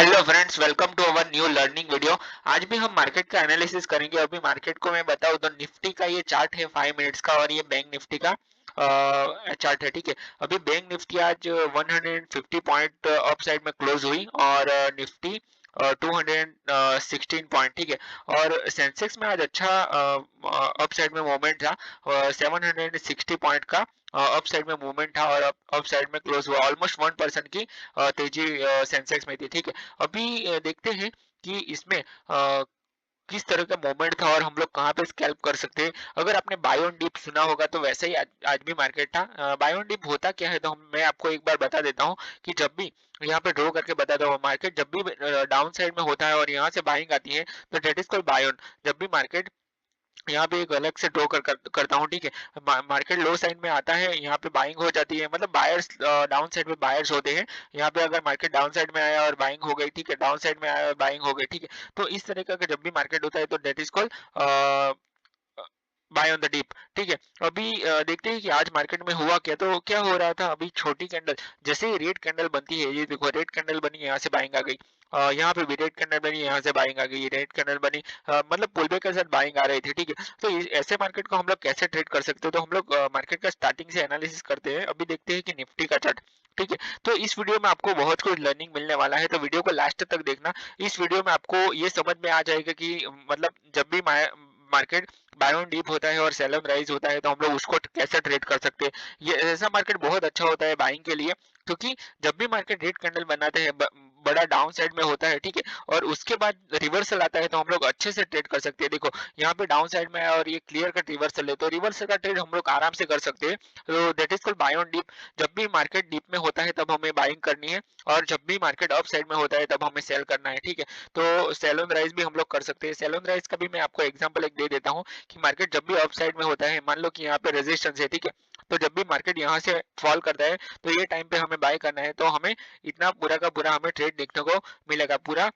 Hello friends, welcome to our new learning video. आज भी हम मार्केट का एनालिसिस करेंगे। अभी मार्केट को मैं बताऊं तो निफ्टी का ये चार्ट है 5 मिनट्स का, और ये बैंक निफ्टी का चार्ट है। ठीक है, अभी बैंक निफ्टी आज 150 पॉइंट अप साइड में क्लोज हुई, और निफ्टी 216 पॉइंट। ठीक है, और सेंसेक्स में आज अच्छा अप साइड में मूवमेंट था, 760 पॉइंट का अप साइड में मूवमेंट था, और अप साइड में क्लोज हुआ। ऑलमोस्ट 1% की तेजी सेंसेक्स में थी। ठीक है, अभी देखते हैं कि इसमें किस तरह का मोमेंट था और हम लोग कहाँ पे स्कैल्प कर सकते हैं। अगर आपने बाय ऑन डिप सुना होगा तो वैसे ही आज भी मार्केट था। बाय ऑन डिप होता क्या है, तो मैं आपको एक बार बता देता हूँ कि जब भी यहाँ पे ड्रॉ करके बताता हूँ, मार्केट जब भी डाउन साइड में होता है और यहाँ से बाइंग आती है तो that is called buy on. जब भी मार्केट यहाँ पे एक अलग से ड्रॉ करता हूँ। ठीक है, मार्केट लो साइड में आता है, यहाँ पे बाइंग हो जाती है, मतलब बायर्स डाउन साइड में बायर्स होते हैं। यहाँ पे अगर मार्केट डाउन साइड में आया और बाइंग हो गई, ठीक है, डाउन साइड में आया और बाइंग हो गई, ठीक है। तो इस तरह का जब भी मार्केट होता है तो that is called buy on the dip. ठीक है, अभी देखते हैं कि आज मार्केट में हुआ क्या। तो क्या हो रहा था, अभी छोटी कैंडल, जैसे ही रेड कैंडल बनती है, ये देखो रेड कैंडल बनी, यहाँ से बाइंग आ गई, यहाँ पे भी रेड कैंडल बनी, यहाँ से बाइंग आ गई, रेड कैंडल बनी, मतलब पुलबैक के साथ बाइंग आ रही थी। ठीक है, तो ऐसे मार्केट को हम लोग कैसे ट्रेड कर सकते हैं, तो हम लोग मार्केट का स्टार्टिंग से एनालिसिस करते हैं। अभी देखते हैं कि निफ्टी का चार्ट। ठीक है, तो इस वीडियो में आपको बहुत कुछ लर्निंग मिलने वाला है, तो वीडियो को लास्ट तक देखना। इस वीडियो में आपको ये समझ में आ जाएगा कि मतलब जब भी मार्केट बाय ऑन डीप होता है और सेल ऑन राइज होता है तो हम लोग उसको कैसे ट्रेड कर सकते हैं। ये ऐसा मार्केट बहुत अच्छा होता है बाइंग के लिए, क्योंकि जब भी मार्केट रेड कैंडल बनाते हैं, बड़ा डाउन साइड में होता है, ठीक है, और उसके बाद रिवर्सल आता है तो हम लोग अच्छे से ट्रेड कर सकते हैं। देखो यहाँ पे डाउन साइड में है और ये क्लियर कट रिवर्सल है, तो रिवर्सल का ट्रेड हम लोग आराम से कर सकते हैं। तो that is called buy on deep. जब भी मार्केट डीप में होता है तब हमें बाइंग करनी है, और जब भी मार्केट अप साइड में होता है तब हमें सेल करना है। ठीक है, तो सेल ऑन राइज भी हम लोग कर सकते हैं। सेल ऑन राइज का भी मैं आपको एग्जांपल एक दे देता हूँ कि मार्केट जब भी अप साइड में होता है, मान लो कि यहाँ पे रेजिस्टेंस है, ठीक है, तो जब भी मार्केट यहाँ से फॉल करता है तो ये टाइम पे हमें बाय करना है, तो हमें इतना पूरा का पूरा हमें ट्रेड देखने को मिलेगा। पूरा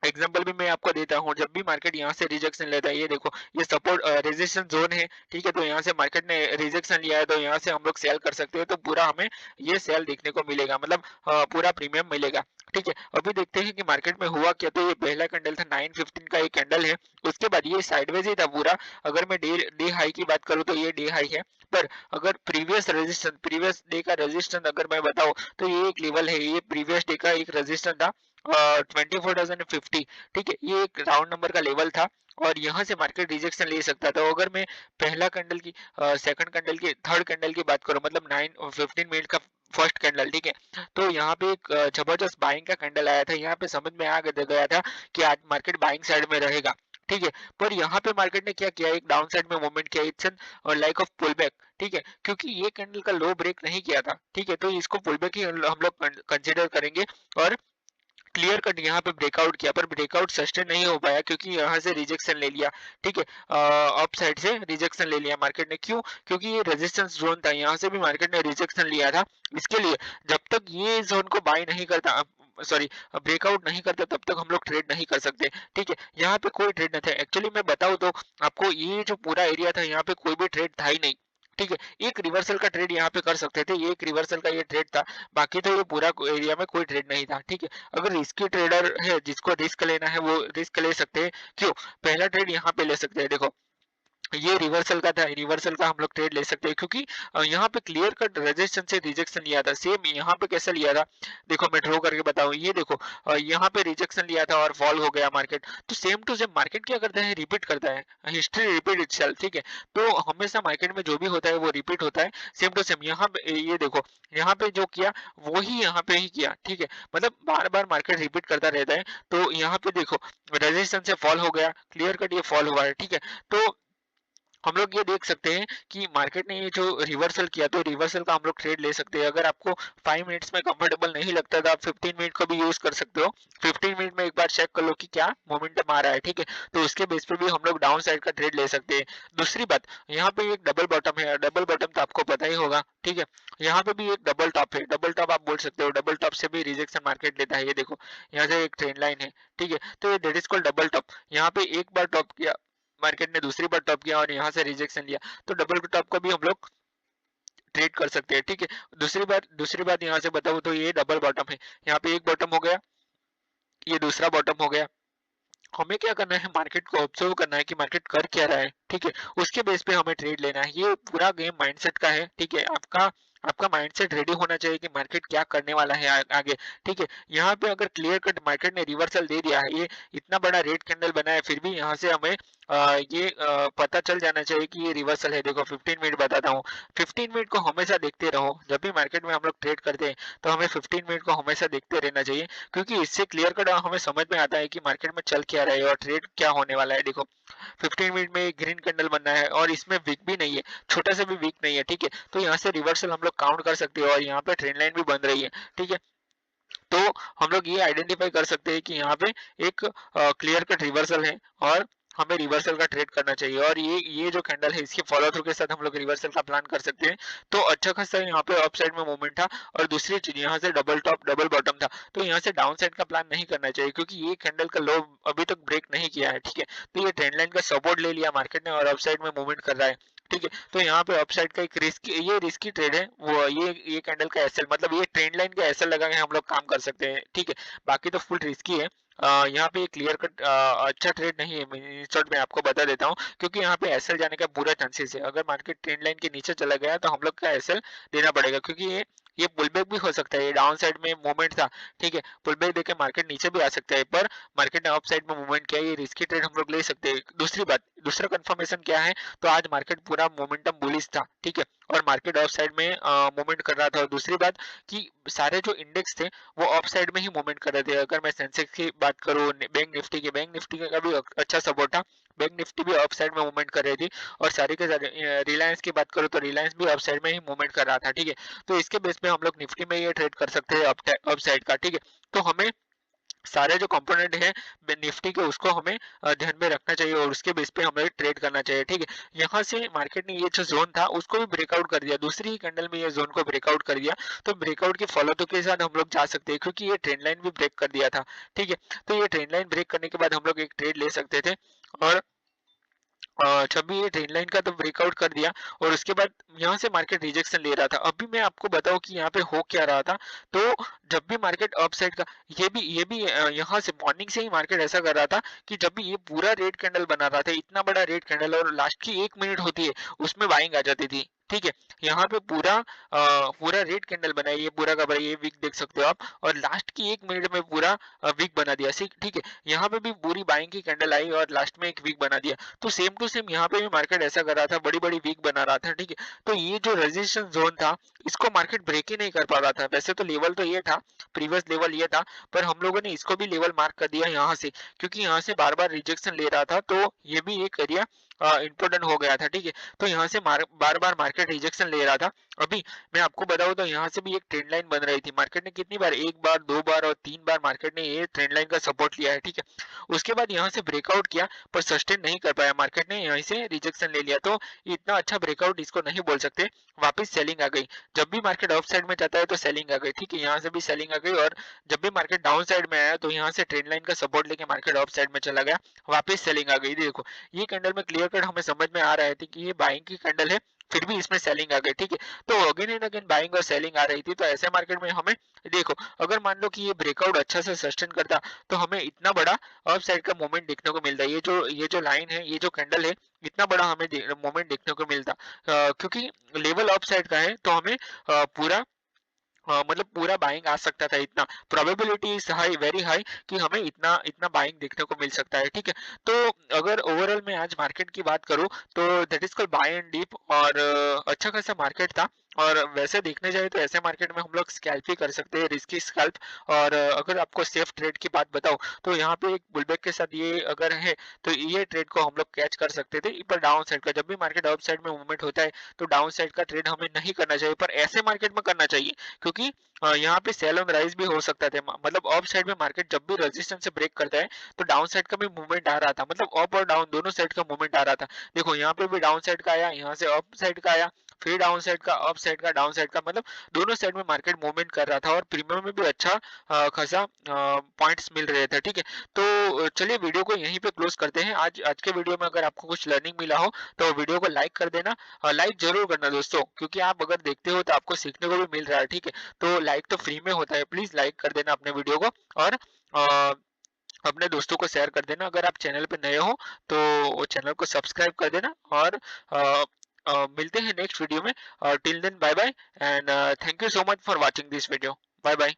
एग्जांपल भी मैं आपको देता हूँ, जब भी मार्केट यहाँ से रिजेक्शन लेता है, ये देखो ये सपोर्ट रेजिस्टेंस जोन है, ठीक है, तो यहाँ से मार्केट ने रिजेक्शन लिया है तो यहाँ से हम लोग सेल कर सकते हैं, तो पूरा हमें ये सेल देखने को मिलेगा, मतलब पूरा प्रीमियम मिलेगा। ठीक है, अभी देखते हैं कि मार्केट में हुआ क्या। तो ये पहला कैंडल था 915 का, ये कैंडल है, उसके बाद ये साइडवेज ही था पूरा। अगर मैं डे डे हाई की बात करूँ तो ये डे हाई है, पर अगर प्रीवियस डे का रेजिस्टेंस अगर मैं बताऊँ तो ये एक लेवल है, ये प्रीवियस डे का एक रेजिस्टेंस था 24,050। ठीक है, ये एक राउंड नंबर का लेवल था, और यहाँ से मार्केट रिजेक्शन ले सकता था। अगर मैं पहला कैंडल की, सेकंड कैंडल की, थर्ड कैंडल की बात करूँ, मतलब 9 15 मिनट का फर्स्ट कैंडल, ठीक है, तो यहाँ पे एक जबरदस्त बाइंग का कैंडल आया था। यहाँ पे समझ में आ गया था कि आज मार्केट बाइंग साइड में रहेगा। ठीक है, पर यहाँ पे मार्केट ने क्या किया, एक डाउन साइड में मूवमेंट किया, it's an like of pull back. ठीक है, क्योंकि ये कैंडल का लो ब्रेक नहीं किया था, ठीक है, तो इसको पुल बैक ही हम लोग कंसिडर करेंगे। और क्लियर कट यहाँ पे ब्रेकआउट किया, पर ब्रेकआउट सस्टेन नहीं हो पाया क्योंकि यहाँ से रिजेक्शन ले लिया। ठीक है, अप साइड से रिजेक्शन ले लिया मार्केट ने। क्यों? क्योंकि ये रेजिस्टेंस जोन था, यहाँ से भी मार्केट ने रिजेक्शन लिया था। इसके लिए जब तक ये जोन को बाय नहीं करता, सॉरी, ब्रेकआउट नहीं करता, तब तक हम लोग ट्रेड नहीं कर सकते। ठीक है, यहाँ पे कोई ट्रेड नहीं था। एक्चुअली मैं बताऊँ तो आपको, ये जो पूरा एरिया था यहाँ पे कोई भी ट्रेड था ही नहीं। ठीक है, एक रिवर्सल का ट्रेड यहाँ पे कर सकते थे, ये एक रिवर्सल का ये ट्रेड था, बाकी तो ये पूरा एरिया में कोई ट्रेड नहीं था। ठीक है, अगर रिस्की ट्रेडर है जिसको रिस्क लेना है वो रिस्क ले सकते हैं। क्यों? पहला ट्रेड यहाँ पे ले सकते हैं। देखो ये रिवर्सल का था, रिवर्सल का हम लोग ट्रेड ले सकते हैं, क्योंकि यहाँ पे क्लियर कट रेजिस्टेंस से रिजेक्शन लिया था। सेम यहाँ पे कैसे लिया था, देखो मैं ड्रॉ करके बताऊं, ये देखो यहाँ पे रिजेक्शन लिया था और फॉल हो गया मार्केट। तो सेम टू सेम मार्केट क्या करता है, रिपीट करता है, हिस्ट्री रिपीट इटसेल्फ। ठीक है, तो हमेशा मार्केट में जो भी होता है वो रिपीट होता है, सेम टू सेम। यहाँ पे ये देखो, यहाँ पे जो किया वही यहाँ पे ही किया। ठीक है, मतलब बार बार मार्केट रिपीट करता रहता है। तो यहाँ पे देखो रेजिस्टेंस से फॉल हो गया, क्लियर कट ये फॉल हुआ है। ठीक है, तो हम लोग ये देख सकते हैं कि मार्केट ने ये जो रिवर्सल किया, तो रिवर्सल का हम लोग ट्रेड ले सकते हैं। अगर आपको 5 मिनट्स में कंफर्टेबल नहीं लगता तो आप 15 मिनट को भी यूज कर सकते हो। 15 मिनट में एक बार चेक कर लो कि क्या मोमेंटम आ रहा है। ठीक है, तो उसके बेस पे भी हम लोग डाउन साइड का ट्रेड ले सकते हैं। दूसरी बात, यहाँ पे एक डबल बॉटम है, डबल बॉटम तो आपको पता ही होगा। ठीक है, यहाँ पे भी एक डबल टॉप है, डबल टॉप आप बोल सकते हो, डबल टॉप से भी रिजेक्शन मार्केट लेता है। ये देखो यहाँ से एक ट्रेंड लाइन है। ठीक है, तो ये that is called double top. यहाँ पे एक बार टॉप किया मार्केट ने, दूसरी बार टॉप किया और यहाँ से रिजेक्शन लिया, तो डबल टॉप का भी हम लोग ट्रेड कर सकते हैं। ठीक है, दूसरी बात यहाँ से बताऊं तो ये डबल बॉटम है, यहाँ पे एक बॉटम हो गया, ये दूसरा बॉटम हो गया। हमें क्या करना है, मार्केट को ऑब्जर्व करना है कि मार्केट कर क्या रहा है, ठीक है। उसके बेस पे हमें ट्रेड लेना है। ये पूरा गेम माइंडसेट का है, ठीक है। आपका आपका माइंडसेट रेडी होना चाहिए कि मार्केट क्या करने वाला है आगे, ठीक है। यहाँ पे अगर क्लियर कट मार्केट ने रिवर्सल दे दिया है, ये इतना बड़ा रेड कैंडल बना है, फिर भी यहाँ से हमें पता चल जाना चाहिए कि ये रिवर्सल है। देखो 15 मिनट बताता हूँ, 15 मिनट को हमेशा देखते रहो। जब भी मार्केट में हम लोग ट्रेड करते हैं तो हमें 15 मिनट को हमेशा देखते रहना चाहिए, क्योंकि इससे क्लियर कट हमें समझ में आता है कि मार्केट में चल क्या रहा है और ट्रेड क्या होने वाला है। देखो 15 मिनट में ग्रीन कैंडल बनना है और इसमें वीक भी नहीं है, छोटा सा भी वीक नहीं है, ठीक है। तो यहाँ से रिवर्सल हम लोग काउंट कर सकते हैं और यहाँ पे ट्रेंड लाइन भी बन रही है, ठीक है। तो हम लोग ये आइडेंटिफाई कर सकते हैं कि यहाँ पे एक क्लियर कट रिवर्सल है और हमें रिवर्सल का ट्रेड करना चाहिए। और ये जो कैंडल है इसके फॉलो थ्रू के साथ हम लोग रिवर्सल का प्लान कर सकते हैं। तो अच्छा खासा यहाँ पे अप साइड में मूवमेंट था। और दूसरी चीज, यहाँ से डबल टॉप डबल बॉटम था, तो यहाँ से डाउन साइड का प्लान नहीं करना चाहिए, क्योंकि ये कैंडल का लो अभी तक ब्रेक नहीं किया है, ठीक है। तो ये ट्रेंड लाइन का सपोर्ट ले लिया मार्केट ने और अप साइड में मूवमेंट कर रहा है, ठीक है। तो यहाँ पे अपसाइड का एक रिस्की ट्रेड है, वो ये कैंडल का एसएल, मतलब ये ट्रेंड लाइन का एसएल लगा के हम लोग काम कर सकते हैं, ठीक है। बाकी तो फुल रिस्की है। यहाँ पे क्लियर कट अच्छा ट्रेड नहीं है, शॉर्ट में आपको बता देता हूँ, क्योंकि यहाँ पे एसएल जाने का पूरा चांसेस है। अगर मार्केट ट्रेंड लाइन के नीचे चला गया तो हम लोग का एसएल देना पड़ेगा, क्योंकि ये पुलबैक भी हो सकता है। ये डाउन साइड में मूवमेंट था, ठीक है। पुलबैक देके मार्केट नीचे भी आ सकता है, पर मार्केट ने अप साइड में मूवमेंट किया, ये रिस्की ट्रेड हम लोग ले सकते हैं। दूसरी बात, दूसरा कंफर्मेशन क्या है, तो आज मार्केट पूरा मोमेंटम बुलिश था, ठीक है। और मार्केट ऑफ साइड में मूवमेंट कर रहा था। और दूसरी बात कि सारे जो इंडेक्स थे वो ऑफ साइड में ही मूवमेंट कर रहे थे। अगर मैं सेंसेक्स की बात करूँ, बैंक निफ्टी का भी अच्छा सपोर्ट था, बैंक निफ्टी भी ऑफ साइड में मूवमेंट कर रही थी। और सारी के सारे रिलायंस की बात करूँ तो रिलायंस भी ऑफ साइड में ही मूवमेंट कर रहा था, ठीक है। तो इसके बेस पे हम लोग निफ्टी में ये ट्रेड कर सकते हैं ऑफ साइड का, ठीक है। तो हमें सारे जो कंपोनेंट है निफ्टी के, उसको हमें ध्यान में रखना चाहिए और उसके बेस पे हमें ट्रेड करना चाहिए, ठीक है। यहाँ से मार्केट ने ये जो जोन था उसको भी ब्रेकआउट कर दिया, दूसरी ही कैंडल में ये जोन को ब्रेकआउट कर दिया। तो ब्रेकआउट की फॉलो थ्रू के साथ हम लोग जा सकते हैं, क्योंकि ये ट्रेंड लाइन भी ब्रेक कर दिया था, ठीक है। तो ये ट्रेंड लाइन ब्रेक करने के बाद हम लोग एक ट्रेड ले सकते थे। और जब भी ये ट्रेंड लाइन का तो ब्रेकआउट कर दिया और उसके बाद यहाँ से मार्केट रिजेक्शन ले रहा था। अभी मैं आपको बताऊं कि यहाँ पे हो क्या रहा था। तो जब भी मार्केट अप साइड का, ये भी यहाँ से मॉर्निंग से ही मार्केट ऐसा कर रहा था कि जब भी ये पूरा रेड कैंडल बना रहा था, इतना बड़ा रेड कैंडल, और लास्ट की 1 मिनट होती है उसमें बाइंग आ जाती थी, ठीक है। यहाँ पे पूरा रेड कैंडल बना है, ये पूरा का पूरा, ये वीक देख सकते हो आप। और लास्ट की 1 मिनट में पूरा वीक बना दिया, ठीक है। यहाँ पे भी पूरी बाइंग की कैंडल आई और लास्ट में एक वीक बना दिया। तो सेम टू सेम यहाँ पे भी मार्केट ऐसा कर रहा था, बड़ी बड़ी वीक बना रहा था, ठीक है। तो ये जो रेजिस्टेंस जोन था इसको मार्केट ब्रेक ही नहीं कर पा रहा था। वैसे तो लेवल तो ये था, प्रीवियस लेवल ये था, पर हम लोगों ने इसको भी लेवल मार्क कर दिया यहाँ से, क्योंकि यहाँ से बार बार रिजेक्शन ले रहा था। तो ये भी एक एरिया इम्पोर्टेंट हो गया था, ठीक है। तो यहाँ से बार बार मार्केट रिजेक्शन ले रहा था। अभी मैं आपको बताऊं तो यहाँ से भी एक ट्रेंड लाइन बन रही थी। मार्केट ने कितनी बार, एक बार, दो बार और तीन बार मार्केट ने ये ट्रेंड लाइन का सपोर्ट लिया है, ठीक है। उसके बाद यहाँ से ब्रेकआउट किया पर सस्टेन नहीं कर पाया, मार्केट ने यहीं से रिजेक्शन ले लिया। तो इतना अच्छा ब्रेकआउट इसको नहीं बोल सकते। वापस सेलिंग आ गई। जब भी मार्केट ऑफ साइड में जाता है तो सेलिंग आ गई, ठीक है। यहाँ से भी सेलिंग आ गई। और जब भी मार्केट डाउन साइड में आया तो यहाँ से ट्रेंड लाइन का सपोर्ट लेके मार्केट ऑफ साइड में चला गया, वापस सेलिंग आ गई। देखो ये कैंडल में क्लियर कट हमें समझ में आ रहा है कि ये बाइंग की कैंडल है, फिर भी इसमें सेलिंग आ गई, ठीक है। तो अगेन एंड अगेन बाइंग और सेलिंग आ रही थी। तो ऐसे मार्केट में हमें, देखो अगर मान लो कि ये ब्रेकआउट अच्छा से सस्टेन करता तो हमें इतना बड़ा अप साइड का मोमेंट देखने को मिलता है। ये जो लाइन है, ये जो कैंडल है, इतना बड़ा हमें मोमेंट देखने को मिलता, क्योंकि लेवल अप साइड का है। तो हमें पूरा मतलब पूरा बाइंग आ सकता था। इतना probability is high, very high, कि हमें इतना इतना बाइंग देखने को मिल सकता है, ठीक है। तो अगर ओवरऑल मैं आज मार्केट की बात करूं तो that is called bye and deep. और अच्छा खासा मार्केट था। और वैसे देखने जाए तो ऐसे मार्केट में हम लोग स्कैल्प ही कर सकते हैं, रिस्की स्कैल्प। और अगर आपको सेफ ट्रेड की बात बताऊं तो यहाँ पे एक बुलबैक के साथ ये अगर है तो ये ट्रेड को हम लोग कैच कर सकते थे। पर डाउन साइड का, जब भी मार्केट अप साइड में मूवमेंट होता है तो डाउन साइड का ट्रेड हमें नहीं करना चाहिए, पर ऐसे मार्केट में करना चाहिए, क्योंकि यहाँ पे सेल ऑन राइज भी हो सकता था। मतलब ऑफ साइड में मार्केट जब भी रेजिस्टेंस से ब्रेक करता है तो डाउन साइड का भी मूवमेंट आ रहा था, मतलब अप और डाउन दोनों साइड का मूवमेंट आ रहा था। देखो यहाँ पे भी डाउन साइड का आया, यहाँ से अप साइड का आया, फिर डाउन साइड का, अप साइड का, डाउन साइड का, मतलब दोनों साइड में मार्केट मूवमेंट कर रहा था। और प्रीमियम में भी अच्छा खासा पॉइंट्स मिल रहे थे, ठीक है। तो चलिए वीडियो को यहीं पे क्लोज करते हैं। आज के वीडियो में अगर आपको कुछ लर्निंग मिला हो तो वीडियो को लाइक कर देना। लाइक जरूर करना दोस्तों, क्योंकि आप अगर देखते हो तो आपको सीखने को भी मिल रहा है, ठीक है। तो लाइक तो फ्री में होता है, प्लीज लाइक कर देना अपने वीडियो को। और अपने दोस्तों को शेयर कर देना। अगर आप चैनल पे नए हो तो वो चैनल को सब्सक्राइब कर देना और मिलते हैं नेक्स्ट वीडियो में। Till then bye bye and thank you so much for watching this video. Bye bye.